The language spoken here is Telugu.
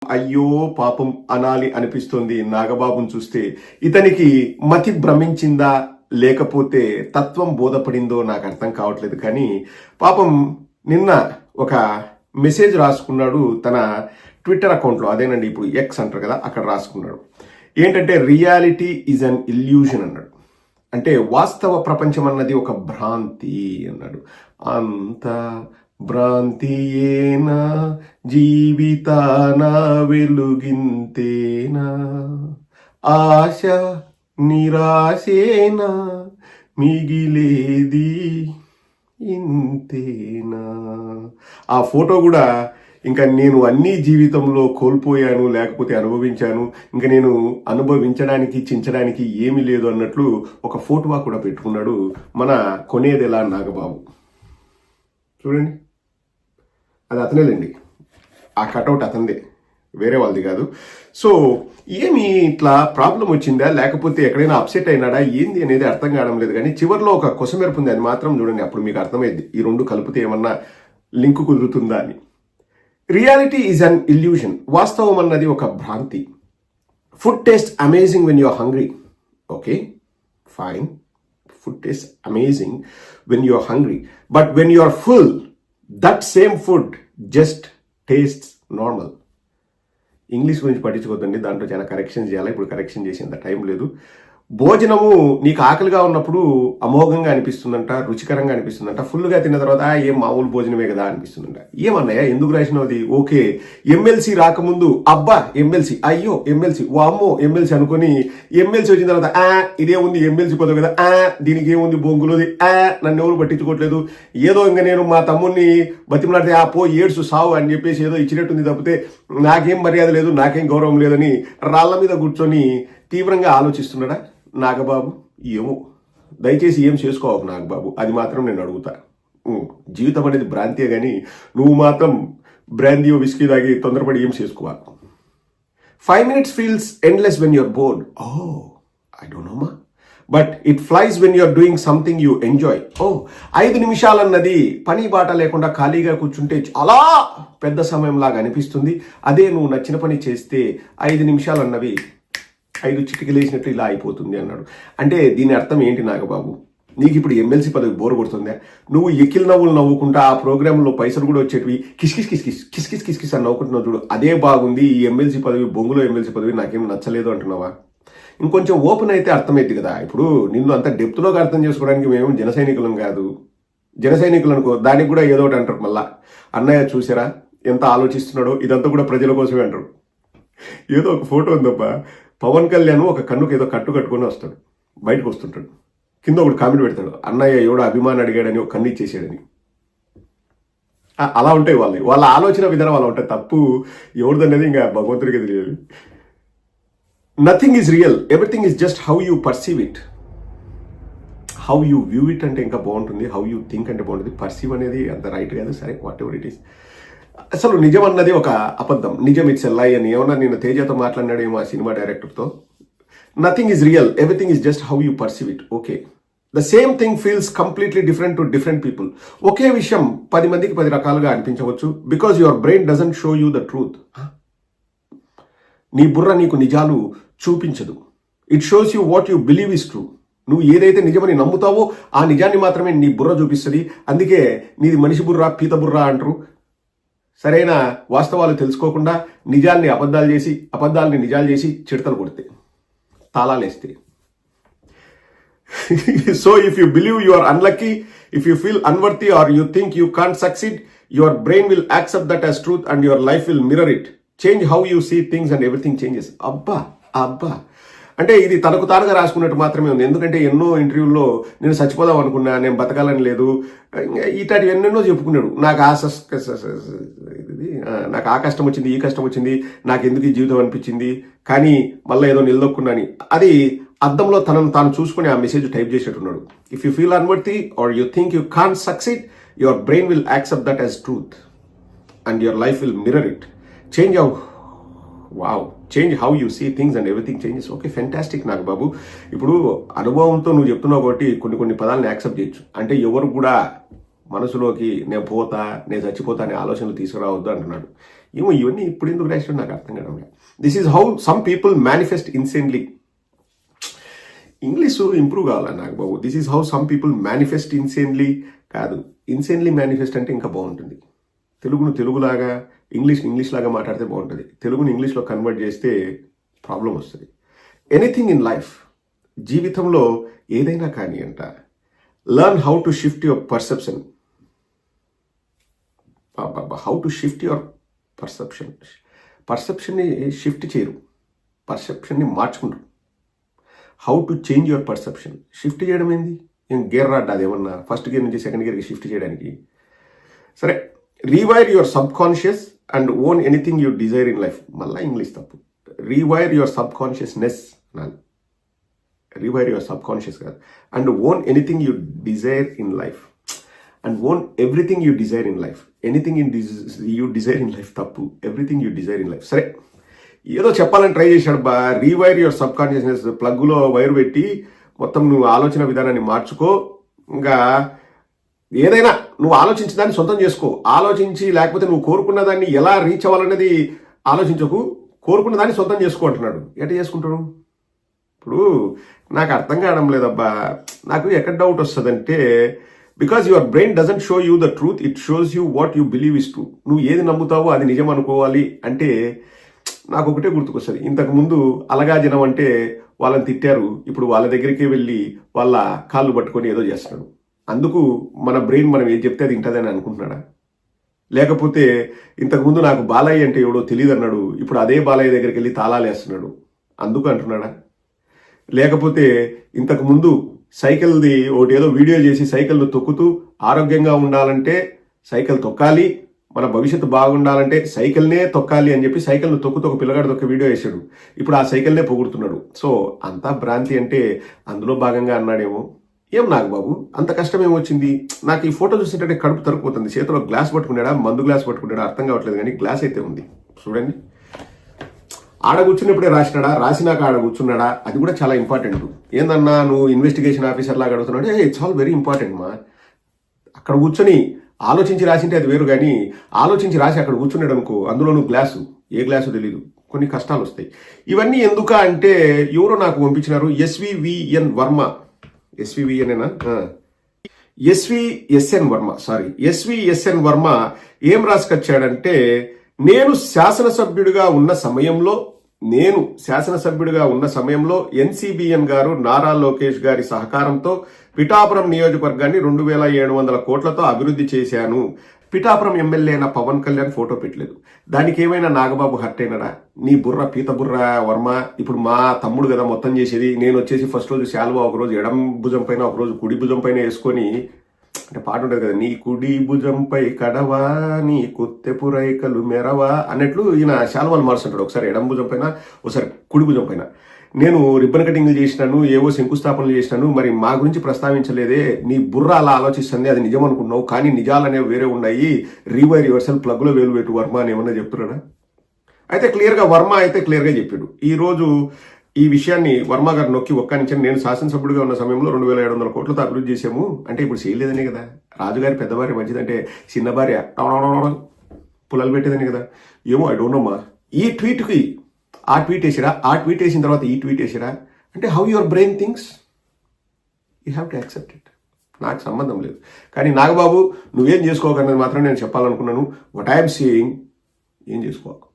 అయ్యో పాపం అనాలి అనిపిస్తుంది నాగబాబుని చూస్తే. ఇతనికి మతి భ్రమించిందా లేకపోతే తత్వం బోధపడిందో నాకు అర్థం కావట్లేదు. కానీ పాపం నిన్న ఒక మెసేజ్ రాసుకున్నాడు తన ట్విట్టర్ అకౌంట్లో, అదేనండి ఇప్పుడు ఎక్స్ అంటారు కదా, అక్కడ రాసుకున్నాడు. ఏంటంటే రియాలిటీ ఈజ్ అన్ ఇల్యూషన్ అన్నాడు. అంటే వాస్తవ ప్రపంచం అన్నది ఒక భ్రాంతి అన్నాడు. అంత భ్రాంతియేనా జీవితాన వెలుగింతేనా, ఆశ నిరాశేనా మిగిలేది ఇంతేనా. ఆ ఫోటో కూడా ఇంకా నేను అన్ని జీవితంలో కోల్పోయాను లేకపోతే అనుభవించాను, ఇంకా నేను అనుభవించడానికి చించడానికి ఏమీ లేదు అన్నట్లు ఒక ఫోటోవా కూడా పెట్టుకున్నాడు మన కొనేదెలా నాగబాబు. చూడండి, అది అతనేలేండి, ఆ కటౌట్ అతనిదే, వేరే వాళ్ళది కాదు. సో ఏమి ఇట్లా ప్రాబ్లం వచ్చిందా లేకపోతే ఎక్కడైనా అప్సెట్ అయినాడా ఏంది అనేది అర్థం కావడం లేదు. కానీ చివరిలో ఒక కొసమెరుపు ఉంది, అది మాత్రం చూడండి, అప్పుడు మీకు అర్థమైంది ఈ రెండు కలిపితే ఏమన్నా లింక్ కుదురుతుందా అని. రియాలిటీ ఈజ్ అన్ ఇల్యూషన్, వాస్తవం అన్నది ఒక భ్రాంతి. Food taste amazing when you're hungry. Okay fine, food taste amazing when you're hungry, but when you're full that same food just taste normal. English గురించి పట్టించుకోవద్దండి, దాంట్లో చాలా కరెక్షన్స్ చేయాలి, ఇప్పుడు కరెక్షన్ చేసేంత టైం లేదు. భోజనము నీకు ఆకలిగా ఉన్నప్పుడు అమోఘంగా అనిపిస్తుందంట, రుచికరంగా అనిపిస్తుందంట. ఫుల్గా తిన్న తర్వాత ఏం మామూలు భోజనమే కదా అనిపిస్తుందంట. ఏమన్నాయా ఎందుకు రాసినది? ఓకే, ఎమ్మెల్సీ రాకముందు అబ్బా ఎమ్మెల్సీ, అయ్యో ఎమ్మెల్సీ, వామ్మో ఎమ్మెల్సీ అనుకుని ఎమ్మెల్సీ వచ్చిన తర్వాత ఇదే ఉంది ఎమ్మెల్సీ పదవి కదా, దీనికి ఏముంది బొంగులోది, నన్ను ఎవరు పట్టించుకోవట్లేదు, ఏదో ఇంకా నేను మా తమ్ముడిని బతిమలాడితే పో ఏడ్సు సావు అని చెప్పేసి ఏదో ఇచ్చినట్టుంది తప్పితే నాకేం మర్యాద లేదు, నాకేం గౌరవం లేదని రాళ్ల మీద కూర్చొని తీవ్రంగా ఆలోచిస్తున్నాడా నాగబాబు? ఏమో, దయచేసి ఏం చేసుకోవాలి నాగబాబు, అది మాత్రం నేను అడుగుతా. జీవితం అనేది భ్రాంతియే కానీ నువ్వు మాత్రం బ్రాందియో విస్కీ తాగి తొందరపడి ఏం చేసుకోవాలి. 5 minutes feels endless when you're bored. Oh, I don't know ma. But it flies when you're doing something you enjoy. Oh, 5 నిమిషాలన్నది పని బాట లేకుండా ఖాళీగా కూర్చుంటే చాలా పెద్ద సమయం లాగా అనిపిస్తుంది. అదే నువ్వు నచ్చిన పని చేస్తే 5 నిమిషాలు అన్నవి 5 చిటికలేసినట్లు ఇలా అయిపోతుంది అన్నాడు. అంటే దీని అర్థం ఏంటి నాగబాబు? నీకు ఇప్పుడు ఎమ్మెల్సీ పదవి బోర్ కొడుతుందా? నువ్వు ఎక్కిల్ నవ్వులు నవ్వుకుంటా ఆ ప్రోగ్రాంలో పైసలు కూడా వచ్చేటివి కిస్కిస్ కిస్కిస్ కిస్కిస్ కిస్కిస్ అని నవ్వుకుంటున్నావు చూడు, అదే బాగుంది. ఈ ఎమ్మెల్సీ పదవి, బొంగులో ఎమ్మెల్సీ పదవి నాకేం నచ్చలేదు అంటున్నావా? ఇంకొంచెం ఓపెన్ అయితే అర్థమైంది కదా. ఇప్పుడు నిన్ను అంత డెప్త్లోకి అర్థం చేసుకోవడానికి మేము జన సైనికులం కాదు. జన సైనికులు అనుకో, దానికి కూడా ఏదో ఒకటి అంటారు. మళ్ళా అన్నయ్య చూసారా ఎంత ఆలోచిస్తున్నాడో, ఇదంతా కూడా ప్రజల కోసమే అంటారు. ఏదో ఒక ఫోటో ఉందబ్బా, పవన్ కళ్యాణ్ ఒక కన్నుకు ఏదో కట్టు కట్టుకొని వస్తాడు, బయటకు వస్తుంటాడు, కింద ఒకటి కామెంట్ పెడతాడు, అన్నయ్య ఎవడో అభిమాని అడిగాడని ఒక కన్ను ఇచ్చేసాడని. అలా ఉంటాయి వాళ్ళ ఆలోచన విధానం అలా ఉంటాయి. తప్పు ఎవరిదనేది ఇంకా భగవంతుడికి తెలియదు. Nothing is real, everything is just how you perceive it. How you view it అంటే ఇంకా బాగుంటుంది, హౌ యూ థింక్ అంటే బాగుంటుంది. పర్సీవ్ అనేది అంత రైట్ కాదు, సరే వాట్ ఎవర్ ఇట్ ఈస్. అసలు నిజం అన్నది ఒక అబద్ధం, నిజం ఇట్స్ ఎ లై అని ఏమన్నా నేను తేజతో మాట్లాడినాడేమో ఆ సినిమా డైరెక్టర్తో. Nothing is real, everything is just how you perceive it. Okay, the same thing feels completely different to different people. ఒకే విషయం 10 మందికి 10 రకాలుగా అనిపించవచ్చు, because your brain doesn't show you the truth. నీ బుర్ర నీకు నిజాలు చూపించదు. It shows you what you believe is true. నువ్వు ఏదైతే నిజమని నమ్ముతావో ఆ నిజాన్ని మాత్రమే నీ బుర్ర చూపిస్తుంది. అందుకే నీది మనిషి బుర్ర, పీత బుర్ర అంటారు. సరైన వాస్తవాలు తెలుసుకోకుండా నిజాల్ని అబద్ధాలు చేసి, అబద్ధాలని నిజాలు చేసి చిడతలు కొడితే, తాళాలేస్తే. So if you believe you are unlucky, if you feel unworthy or you think you can't succeed, your brain will accept that as truth and your life will mirror it. Change how you see things and everything changes. అబ్బా అబ్బా, అంటే ఇది తనకు తానుగా రాసుకున్నట్టు మాత్రమే ఉంది. ఎందుకంటే ఎన్నో ఇంటర్వ్యూల్లో నేను చచ్చిపోదాం అనుకున్నా, నేను బతకాలని లేదు, ఇట్లాంటి ఎన్నెన్నో చెప్పుకున్నాడు. నాకు ఆ కష్టం వచ్చింది, ఈ కష్టం వచ్చింది, నాకు ఎందుకు ఈ జీవితం అనిపించింది, కానీ మళ్ళీ ఏదో నిలదొక్కున్నాని. అది అద్దంలో తనను తాను చూసుకుని ఆ మెసేజ్ టైప్ చేసేట్టున్నాడు. If you feel unworthy or you think you can't succeed, your brain will accept that as truth and your life will mirror it. Change how you see things and everything changes. Okay, fantastic Nagababu. ఇప్పుడు అనుభవంతో నువ్వు చెప్తున్నావు కాబట్టి కొన్ని పదాలను యాక్సెప్ట్ చేయొచ్చు. అంటే ఎవరు కూడా మనసులోకి నేను పోతా, నేను చచ్చిపోతా అనే ఆలోచనలు తీసుకురావద్దు అంటున్నాడు. ఏమో ఇవన్నీ ఇప్పుడు ఎందుకు రాసినా నాకు అర్థం కావడం లేదు. This is how some people manifest insanely. English improve కావాలా నాకు బాబు. This is how some people manifest insanely కాదు, ఇన్సెన్లీ మేనిఫెస్ట్ అంటే ఇంకా బాగుంటుంది. తెలుగును తెలుగులాగా, ఇంగ్లీష్ లాగా మాట్లాడితే బాగుంటుంది. తెలుగుని ఇంగ్లీష్లో కన్వర్ట్ చేస్తే ప్రాబ్లం వస్తుంది. ఎనీథింగ్ ఇన్ లైఫ్, జీవితంలో ఏదైనా కానీ అంట, learn how to shift your perception. How to shift your perception. పర్సెప్షన్ని షిఫ్ట్ చేయరు, పర్సెప్షన్ని మార్చుకుంటారు. How to change your perception. Shift చేయడం ఏంది? ఏం గేర్ రాడ్డా అదేమన్నా ఫస్ట్ గేర్ నుంచి సెకండ్ గేర్కి షిఫ్ట్ చేయడానికి? సరే, rewire your subconscious and own anything you desire in life. మళ్ళీ ఇంగ్లీష్ తప్పు. రీవైర్ యువర్ సబ్ కాన్షియస్నెస్ అనాలి, రీవైర్ యువర్ సబ్ కాన్షియస్ కాదు. And own anything you desire in life and own everything you desire in life. Anything you desire in life తప్పు, everything you desire in life. సరే, ఏదో చెప్పాలని ట్రై చేశాడు బా. రీవైర్ యువర్ సబ్ కాన్షియస్నెస్, ప్లగ్లో వైర్ పెట్టి మొత్తం నువ్వు ఆలోచన విధానాన్ని మార్చుకో. ఇంకా ఏదైనా నువ్వు ఆలోచించి దాన్ని సొంతం చేసుకో. ఆలోచించి లేకపోతే నువ్వు కోరుకున్న దాన్ని ఎలా రీచ్ అవ్వాలనేది ఆలోచించకు, కోరుకున్న దాన్ని సొంతం చేసుకో అంటున్నాడు. ఎట్లా చేసుకుంటాడు? ఇప్పుడు నాకు అర్థం కావడం లేదబ్బా. నాకు ఎక్కడ డౌట్ వస్తుందంటే, because your brain doesn't show you the truth, it shows you what you believe is true. నువ్వు ఏది నమ్ముతావో అది నిజం అనుకోవాలి అంటే నాకు ఒకటే గుర్తుకొస్తుంది. ఇంతకుముందు అలగా జనం అంటే వాళ్ళని తిట్టారు, ఇప్పుడు వాళ్ళ దగ్గరికి వెళ్ళి వాళ్ళ కాళ్ళు పట్టుకొని ఏదో చేస్తున్నాడు. అందుకు మన బ్రెయిన్ మనం ఏం చెప్తే అది వింటదని అనుకుంటున్నాడా? లేకపోతే ఇంతకుముందు నాకు బాలయ్య అంటే ఎవడో తెలియదు అన్నాడు, ఇప్పుడు అదే బాలయ్య దగ్గరికి వెళ్ళి తాళాలు వేస్తున్నాడు అందుకు అంటున్నాడా? లేకపోతే ఇంతకుముందు సైకిల్ది ఒకటి ఏదో వీడియో చేసి సైకిల్ను తొక్కుతూ ఆరోగ్యంగా ఉండాలంటే సైకిల్ తొక్కాలి, మన భవిష్యత్తు బాగుండాలంటే సైకిల్నే తొక్కాలి అని చెప్పి సైకిల్ను తొక్కుతూ ఒక పిల్లగాడు తొక్క వీడియో వేసాడు. ఇప్పుడు ఆ సైకిల్నే పొగుడుతున్నాడు. సో అంతా భ్రాంతి అంటే అందులో భాగంగా అన్నాడేమో. ఏం నాకు బాబు అంత కష్టం ఏమొచ్చింది? నాకు ఈ ఫోటో చూస్తుంటే కడుపు తరుక్కుపోతుంది. చేతిలో గ్లాస్ పట్టుకున్నాడా, మందు గ్లాస్ పట్టుకున్నాడా అర్థం కావట్లేదు, కానీ గ్లాస్ అయితే ఉంది చూడండి. ఆడ కూర్చున్నప్పుడే రాసినాడా, రాసినాక ఆడ కూర్చున్నాడా, అది కూడా చాలా ఇంపార్టెంట్. ఏందన్నా నువ్వు ఇన్వెస్టిగేషన్ ఆఫీసర్ లాగా అడుగుతున్నాడు, ఇట్స్ ఆల్ వెరీ ఇంపార్టెంట్ మా. అక్కడ కూర్చొని ఆలోచించి రాసింటే అది వేరు, కానీ ఆలోచించి రాసి అక్కడ కూర్చున్నాడు అనుకో, అందులోనూ గ్లాసు, ఏ గ్లాసు తెలీదు, కొన్ని కష్టాలు వస్తాయి. ఇవన్నీ ఎందుక అంటే ఎవరో నాకు పంపించినారు. ఎస్వివిఎన్ వర్మ, ఎస్వివిఎన్ ఎస్విఎస్ఎన్ వర్మ ఏం రాసుకొచ్చాడంటే, నేను శాసనసభ్యుడిగా ఉన్న సమయంలో ఎన్సీబీఎన్ గారు నారా లోకేష్ గారి సహకారంతో పిఠాపురం నియోజకవర్గాన్ని 2700 కోట్లతో అభివృద్ధి చేశాను. పిఠాపురం ఎమ్మెల్యే అయిన పవన్ కళ్యాణ్ ఫోటో పెట్టలేదు. దానికి ఏమైనా నాగబాబు హర్ట్ అయినాడా? నీ బుర్ర పీత బుర్ర వర్మ. ఇప్పుడు మా తమ్ముడు కదా మొత్తం చేసేది. నేను వచ్చేసి ఫస్ట్ రోజు శాలువా ఒకరోజు ఎడం భుజం పైన, ఒకరోజు కుడి భుజం పైన వేసుకొని, అంటే పాట ఉంటుంది కదా, నీ కుడి భుజంపై కడవా నీ కొత్తెపు రైకలు మెరవా అన్నట్లు ఈయన శాలువాలు మారుస్తుంటాడు. ఒకసారి ఎడం భుజం పైన, ఒకసారి కుడి భుజం పైన. నేను రిబ్బన్ కటింగ్లు చేసినాను, ఏవో శంకుస్థాపనలు చేసినాను, మరి మా గురించి ప్రస్తావించలేదే. నీ బుర్ర అలా ఆలోచిస్తుంది, అది నిజం అనుకున్నావు, కానీ నిజాలు అనేవి వేరే ఉన్నాయి. రీవైర్ యువర్సెల్ఫ్, ప్లగ్లో వేలు పెట్టు వర్మ అని ఏమన్నా చెప్తున్నాడా? అయితే వర్మ అయితే క్లియర్గా చెప్పాడు. ఈరోజు ఈ విషయాన్ని వర్మ గారు నొక్కి ఒక్కనించండి. నేను శాసనసభ్యుడిగా ఉన్న సమయంలో 2700 కోట్లతో అభివృద్ధి చేసాము అంటే ఇప్పుడు చేయలేదనే కదా. రాజుగారి పెద్ద భార్య మంచిదంటే చిన్న భార్య పుల్లలు పెట్టేదని కదా. ఏమో ఐ డోంట్ నో మా. ఈ ట్వీట్కి ఆ ట్వీట్ వేసిరా, ఆ ట్వీట్ వేసిన తర్వాత ఈ ట్వీట్ వేసిరా అంటే how your brain thinks, you have to accept it. నాకు సంబంధం లేదు. కానీ నాగబాబు నువ్వేం చేసుకోకనేది మాత్రం నేను చెప్పాలనుకున్నాను. వాట్ ఐఎమ్ సేయింగ్, ఏం చేసుకోవాలి.